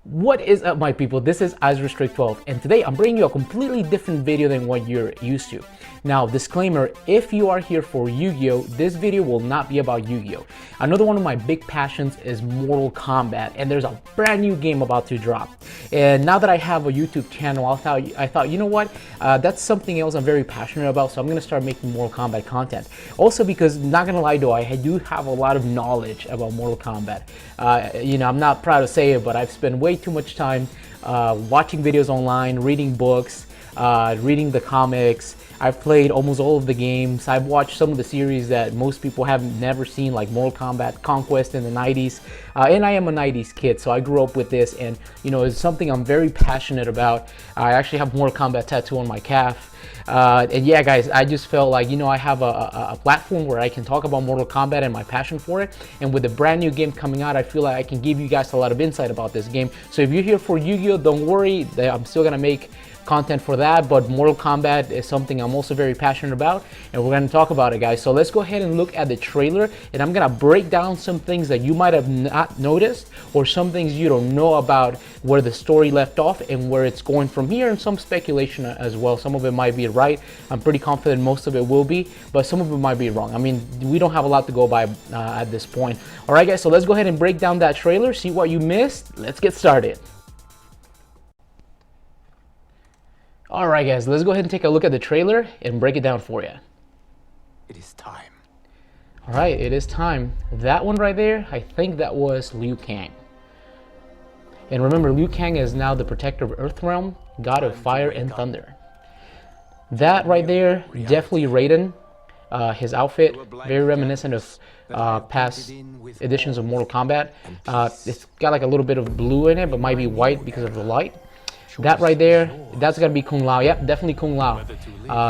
What is up, my people? This is IceRestrict12, and today I'm bringing you a completely different video than what you're used to. Now, disclaimer, if you are here for Yu-Gi-Oh, this video will not be about Yu-Gi-Oh. Another one of my big passions is Mortal Kombat, and there's a brand new game about to drop. And now that I have a YouTube channel, I thought, you know what? That's something else I'm very passionate about, so I'm gonna start making Mortal Kombat content. Also because, not gonna lie though, I do have a lot of knowledge about Mortal Kombat. You know, I'm not proud to say it, but I've spent way too much time watching videos online, reading books, reading the comics. I've played almost all of the games. I've watched some of the series that most people have never seen, like Mortal Kombat Conquest in the 90s. And I am a 90s kid, so I grew up with this, and you know, it's something I'm very passionate about. I actually have Mortal Kombat tattoo on my calf. And yeah, guys, I just felt like, you know, I have a platform where I can talk about Mortal Kombat and my passion for it. And with a brand new game coming out, I feel like I can give you guys a lot of insight about this game. So if you're here for Yu-Gi-Oh, don't worry, I'm still gonna make content for that, but Mortal Kombat is something I'm also very passionate about, and we're going to talk about it, guys. So let's go ahead and look at the trailer, and I'm going to break down some things that you might have not noticed, or some things you don't know about where the story left off and where it's going from here, and some speculation as well. Some of it might be right. I'm pretty confident most of it will be, but some of it might be wrong. I mean, we don't have a lot to go by at this point. All right, guys, so let's go ahead and break down that trailer, see what you missed. Let's get started. Alright, guys, let's go ahead and take a look at the trailer and break it down for you. It is time. Alright, it is time. That one right there, I think that was Liu Kang. And remember, Liu Kang is now the protector of Earthrealm, god of fire and thunder. That right there, definitely Raiden. His outfit, very reminiscent of past editions of Mortal Kombat. It's got like a little bit of blue in it, but might be white because of the light. That right there, that's gonna be Kung Lao. Yep, definitely Kung Lao.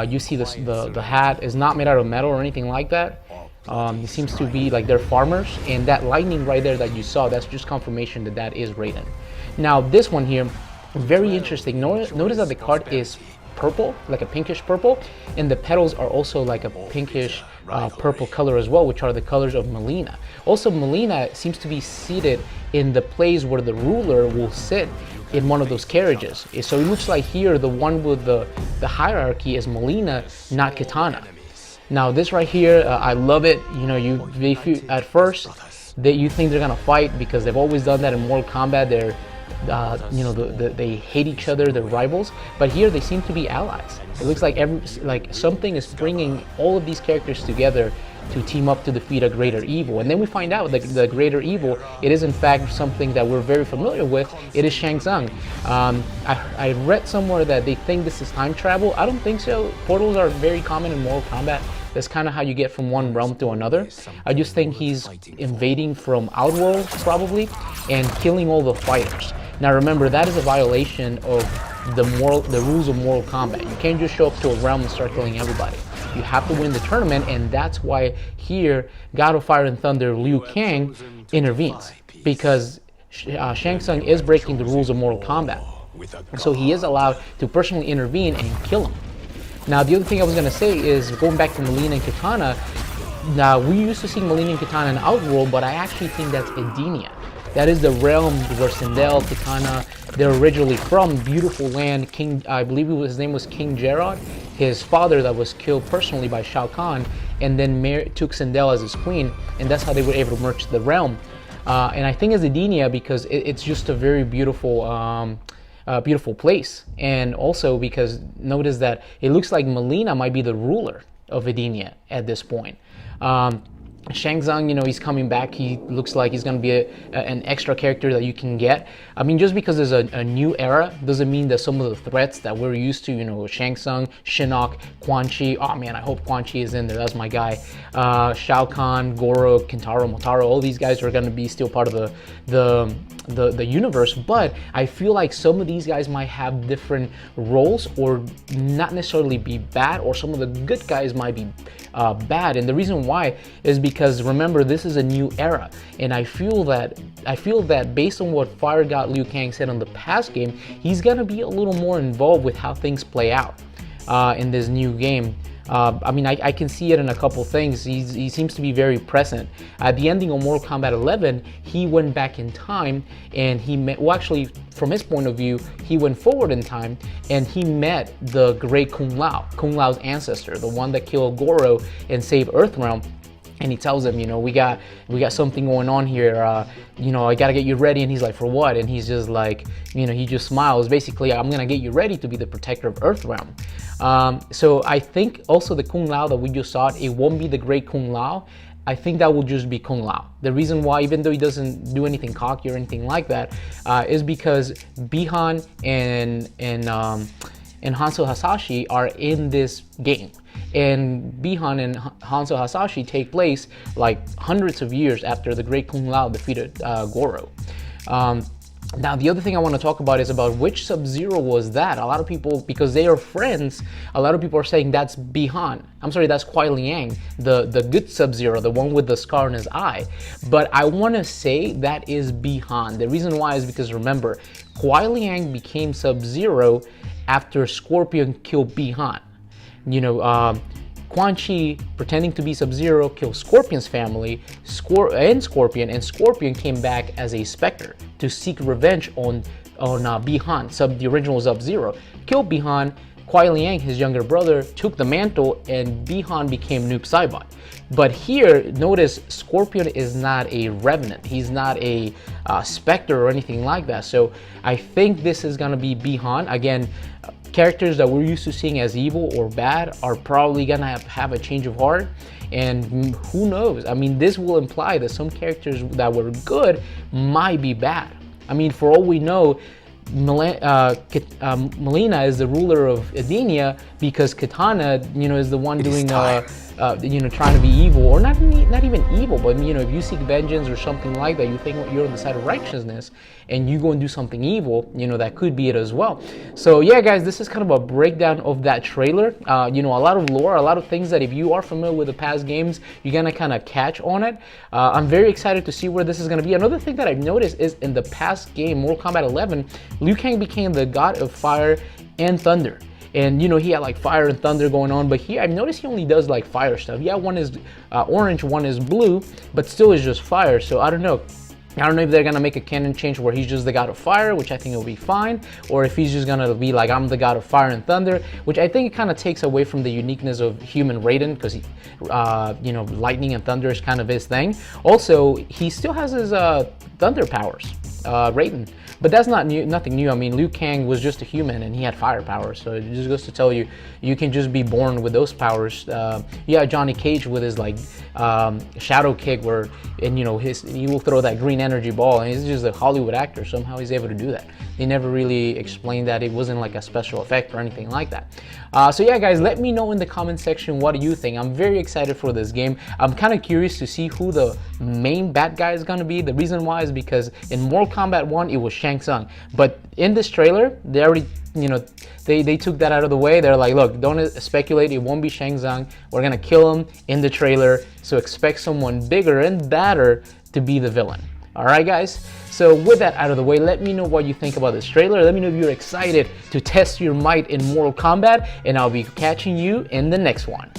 You see the hat is not made out of metal or anything like that. It seems to be like they're farmers, and that lightning right there that you saw, that's just confirmation that that is Raiden. Now this one here, very interesting. Notice that the card is purple, like a pinkish purple, and the petals are also like a pinkish purple color as well, which are the colors of Melina. Also, Melina seems to be seated in the place where the ruler will sit in one of those carriages. So it looks like here the one with the hierarchy is Melina, not Kitana. Now this right here, I love it. You know, at first you think they're gonna fight because they've always done that in Mortal Kombat. They're you know, they hate each other, they're rivals, but here they seem to be allies. It looks like something is bringing all of these characters together to team up to defeat a greater evil. And then we find out that the greater evil, it is in fact something that we're very familiar with. It is Shang Tsung. I read somewhere that they think this is time travel. I don't think so. Portals are very common in Mortal Kombat. That's kind of how you get from one realm to another. I just think he's invading from Outworld probably and killing all the fighters. Now remember, that is a violation of the rules of Mortal Kombat. You can't just show up to a realm and start killing everybody. You have to win the tournament, and that's why here God of Fire and Thunder Liu Kang intervenes, because Shang Tsung is breaking the rules of Mortal Kombat. So he is allowed to personally intervene and kill him. Now the other thing I was going to say is, going back to Melina and Kitana, now we used to see Melina and Kitana in Outworld, but I actually think that's Edenia. That is the realm where Sindel, Kitana, they're originally from. Beautiful land. King, I believe his name was King Gerard, his father that was killed personally by Shao Kahn, and then took Sindel as his queen, and that's how they were able to merge the realm. And I think it's Edenia because it's just a very beautiful, beautiful place. And also because notice that it looks like Melina might be the ruler of Edenia at this point. Shang Tsung, you know, he's coming back. He looks like he's going to be an extra character that you can get. I mean, just because there's a new era doesn't mean that some of the threats that we're used to, you know, Shang Tsung, Shinnok, Quan Chi. Oh man, I hope Quan Chi is in there. That's my guy. Shao Kahn, Goro, Kintaro, Motaro. All these guys are going to be still part of the universe. But I feel like some of these guys might have different roles, or not necessarily be bad, or some of the good guys might be bad. And the reason why is because remember, this is a new era, and I feel that based on what Fire God Liu Kang said on the past game, he's gonna be a little more involved with how things play out in this new game. I mean, I can see it in a couple things. He seems to be very present. At the ending of Mortal Kombat 11, he went back in time and he met, well, actually, from his point of view, he went forward in time and he met the great Kung Lao, Kung Lao's ancestor, the one that killed Goro and saved Earthrealm. And he tells him, you know, we got something going on here. You know, I gotta get you ready. And he's like, for what? And he's just like, you know, he just smiles. Basically, I'm gonna get you ready to be the protector of Earthrealm. So I think also the Kung Lao that we just saw, it won't be the great Kung Lao. I think that will just be Kung Lao. The reason why, even though he doesn't do anything cocky or anything like that, is because Bihan and Hanzo Hasashi are in this game. And Bihan and Hanzo Hasashi take place like hundreds of years after the great Kung Lao defeated Goro. Now, the other thing I want to talk about is about which Sub-Zero was that. A lot of people, because they are friends, a lot of people are saying that's Bihan. I'm sorry, that's Kuai Liang, the good Sub-Zero, the one with the scar on his eye. But I want to say that is Bihan. The reason why is because, remember, Kuai Liang became Sub-Zero after Scorpion killed Bihan. You know, Quan Chi, pretending to be Sub-Zero, killed Scorpion's family, and Scorpion came back as a Spectre to seek revenge on Bihan, the original Sub-Zero. Killed Bihan, Kuai Liang, his younger brother, took the mantle, and Bihan became Noob Saibot. But here, notice Scorpion is not a Revenant. He's not a Spectre or anything like that. So I think this is gonna be Bihan. Again, characters that we're used to seeing as evil or bad are probably gonna have a change of heart, and who knows? I mean, this will imply that some characters that were good might be bad. I mean, for all we know, Melina is the ruler of Edenia because Katana, you know, is the one doing you know, trying to be evil, or not even evil, but you know, if you seek vengeance or something like that, you think you're on the side of righteousness and you go and do something evil, you know, that could be it as well. So yeah, guys, this is kind of a breakdown of that trailer. You know, a lot of lore, a lot of things that if you are familiar with the past games, you're gonna kind of catch on it. I'm very excited to see where this is gonna be. Another thing that I've noticed is in the past game, Mortal Kombat 11, Liu Kang became the god of fire and thunder. And you know, he had like fire and thunder going on, but here I've noticed he only does like fire stuff. Yeah, one is orange, one is blue, but still is just fire. So I don't know. I don't know if they're gonna make a canon change where he's just the god of fire, which I think will be fine, or if he's just gonna be like, I'm the god of fire and thunder, which I think it kind of takes away from the uniqueness of human Raiden, because you know, lightning and thunder is kind of his thing. Also, he still has his thunder powers, Raiden. But that's nothing new. I mean, Liu Kang was just a human and he had fire powers. So it just goes to tell you, you can just be born with those powers. Yeah, Johnny Cage with his like shadow kick, and you know, he will throw that green energy ball, and he's just a Hollywood actor. Somehow he's able to do that. They never really explained that. It wasn't like a special effect or anything like that. So yeah, guys, let me know in the comment section, what do you think? I'm very excited for this game. I'm kind of curious to see who the main bad guy is going to be. The reason why is because in Mortal Kombat 1, it was Shang Tsung. But in this trailer, they already, you know, they took that out of the way. They're like, look, don't speculate. It won't be Shang Tsung. We're going to kill him in the trailer. So expect someone bigger and badder to be the villain. All right, guys. So with that out of the way, let me know what you think about this trailer. Let me know if you're excited to test your might in Mortal Kombat, and I'll be catching you in the next one.